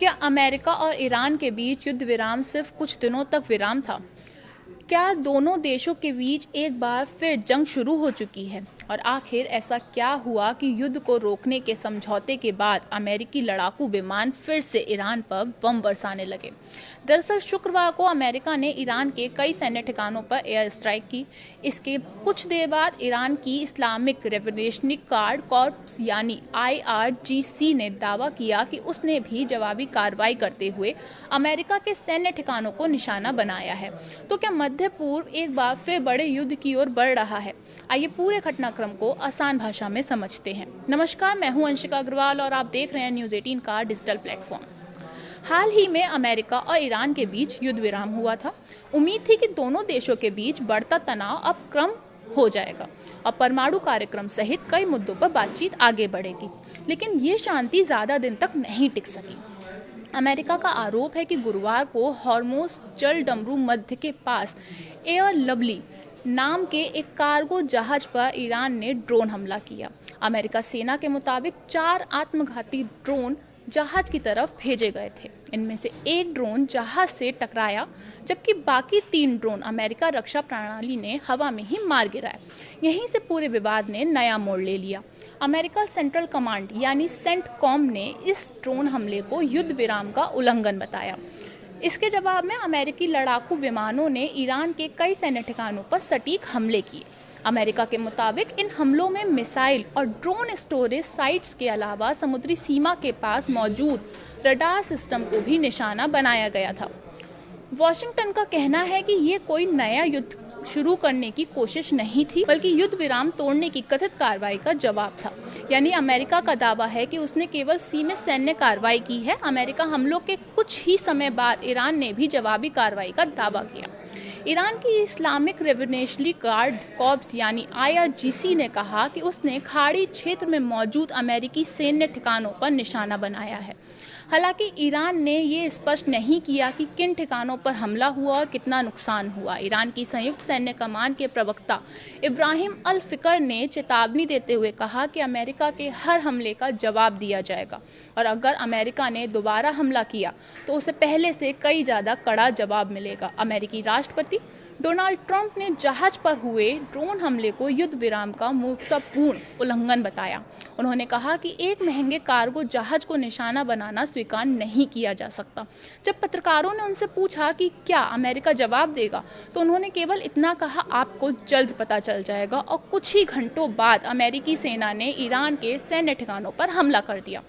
क्या अमेरिका और ईरान के बीच युद्ध विराम सिर्फ कुछ दिनों तक विराम था? क्या दोनों देशों के बीच एक बार फिर जंग शुरू हो चुकी है? और आखिर ऐसा क्या हुआ कि युद्ध को रोकने के समझौते के बाद अमेरिकी लड़ाकू विमान फिर से ईरान पर बम बरसाने लगे? दरअसल शुक्रवार को अमेरिका ने ईरान के कई सैन्य ठिकानों पर एयर स्ट्राइक की। इसके कुछ देर बाद ईरान की इस्लामिक रेवोल्यूशनरी गार्ड कॉर्प्स यानी IRGC ने दावा किया कि उसने भी जवाबी कार्रवाई करते हुए अमेरिका के सैन्य ठिकानों को निशाना बनाया है। तो क्या मध्य पूर्व एक बार फिर बड़े युद्ध की ओर बढ़ रहा है? आइए पूरे घटनाक्रम को आसान भाषा में समझते हैं। नमस्कार, मैं हूं अंशिका अग्रवाल और आप देख रहे हैं न्यूज़ 18 का डिजिटल प्लेटफॉर्म। हाल ही में अमेरिका और ईरान के बीच युद्ध विराम हुआ था। उम्मीद थी कि दोनों देशों के बीच बढ़ता तनाव अब कम हो जाएगा और परमाणु कार्यक्रम सहित कई मुद्दों पर बातचीत आगे बढ़ेगी। लेकिन ये शांति ज्यादा दिन तक नहीं टिक सकी। अमेरिका का आरोप है कि गुरुवार को हॉर्मुज़ जलडमरू मध्य के पास एयर लवली नाम के एक कार्गो जहाज पर ईरान ने ड्रोन हमला किया। अमेरिका सेना के मुताबिक 4 आत्मघाती ड्रोन जहाज की तरफ भेजे गए थे। इनमें से एक ड्रोन जहाज से टकराया, जबकि बाकी 3 ड्रोन अमेरिका रक्षा प्रणाली ने हवा में ही मार गिराए। यहीं से पूरे विवाद ने नया मोड़ ले लिया। अमेरिका सेंट्रल कमांड यानी सेंटकॉम ने इस ड्रोन हमले को युद्ध विराम का उल्लंघन बताया। इसके जवाब में अमेरिकी लड़ाकू विमानों ने ईरान के कई सैन्य ठिकानों पर सटीक हमले किए। अमेरिका के मुताबिक इन हमलों में मिसाइल और ड्रोन स्टोरेज साइट्स के अलावा समुद्री सीमा के पास मौजूद रडार सिस्टम को भी निशाना बनाया गया था। वॉशिंगटन का कहना है कि ये कोई नया युद्ध शुरू करने की कोशिश नहीं थी, बल्कि युद्ध विराम तोड़ने की कथित कार्रवाई का जवाब था। यानी अमेरिका का दावा है कि उसने केवल सीमित सैन्य कार्रवाई की है। अमेरिका हमलों के कुछ ही समय बाद ईरान ने भी जवाबी कार्रवाई का दावा किया। ईरान की इस्लामिक रेवोल्यूशनरी गार्ड कॉर्प्स यानी IRGC ने कहा कि उसने खाड़ी क्षेत्र में मौजूद अमेरिकी सैन्य ठिकानों पर निशाना बनाया है। हालांकि ईरान ने ये स्पष्ट नहीं किया कि किन ठिकानों पर हमला हुआ और कितना नुकसान हुआ। ईरान की संयुक्त सैन्य कमान के प्रवक्ता इब्राहिम अल फिकर ने चेतावनी देते हुए कहा कि अमेरिका के हर हमले का जवाब दिया जाएगा और अगर अमेरिका ने दोबारा हमला किया तो उसे पहले से कई ज़्यादा कड़ा जवाब मिलेगा। अमेरिकी राष्ट्रपति डोनाल्ड ट्रंप ने जहाज पर हुए ड्रोन हमले को युद्ध विराम का मूर्खतापूर्ण उल्लंघन बताया। उन्होंने कहा कि एक महंगे कार्गो जहाज को निशाना बनाना स्वीकार नहीं किया जा सकता। जब पत्रकारों ने उनसे पूछा कि क्या अमेरिका जवाब देगा, तो उन्होंने केवल इतना कहा, आपको जल्द पता चल जाएगा। और कुछ ही घंटों बाद अमेरिकी सेना ने ईरान के सैन्य ठिकानों पर हमला कर दिया।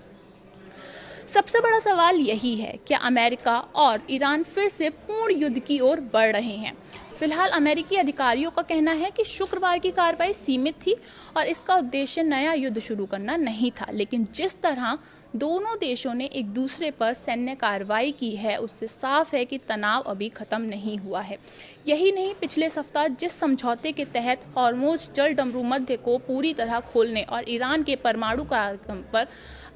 सबसे बड़ा सवाल यही है, क्या अमेरिका और ईरान फिर से पूर्ण युद्ध की ओर बढ़ रहे हैं? फिलहाल अमेरिकी अधिकारियों का कहना है कि शुक्रवार की कार्रवाई सीमित थी और इसका उद्देश्य नया युद्ध शुरू करना नहीं था। लेकिन जिस तरह दोनों देशों ने एक दूसरे पर सैन्य कार्रवाई की है, उससे साफ है कि तनाव अभी खत्म नहीं हुआ है। यही नहीं, पिछले सप्ताह जिस समझौते के तहत हॉर्मुज़ जलडमरू मध्य को पूरी तरह खोलने और ईरान के परमाणु कार्यक्रम पर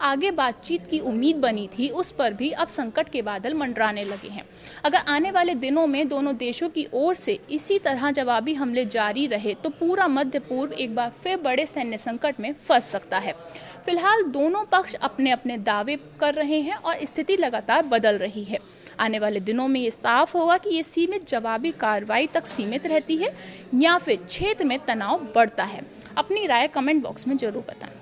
आगे बातचीत की उम्मीद बनी थी, उस पर भी अब संकट के बादल मंडराने लगे हैं। अगर आने वाले दिनों में दोनों देशों की ओर से इसी तरह जवाबी हमले जारी रहे तो पूरा मध्य पूर्व एक बार फिर बड़े सैन्य संकट में फंस सकता है। फिलहाल दोनों पक्ष अपने अपने दावे कर रहे हैं और स्थिति लगातार बदल रही है। आने वाले दिनों में ये साफ होगा कि ये सीमित जवाबी कार्रवाई तक सीमित रहती है या फिर क्षेत्र में तनाव बढ़ता है। अपनी राय कमेंट बॉक्स में जरूर बताएं।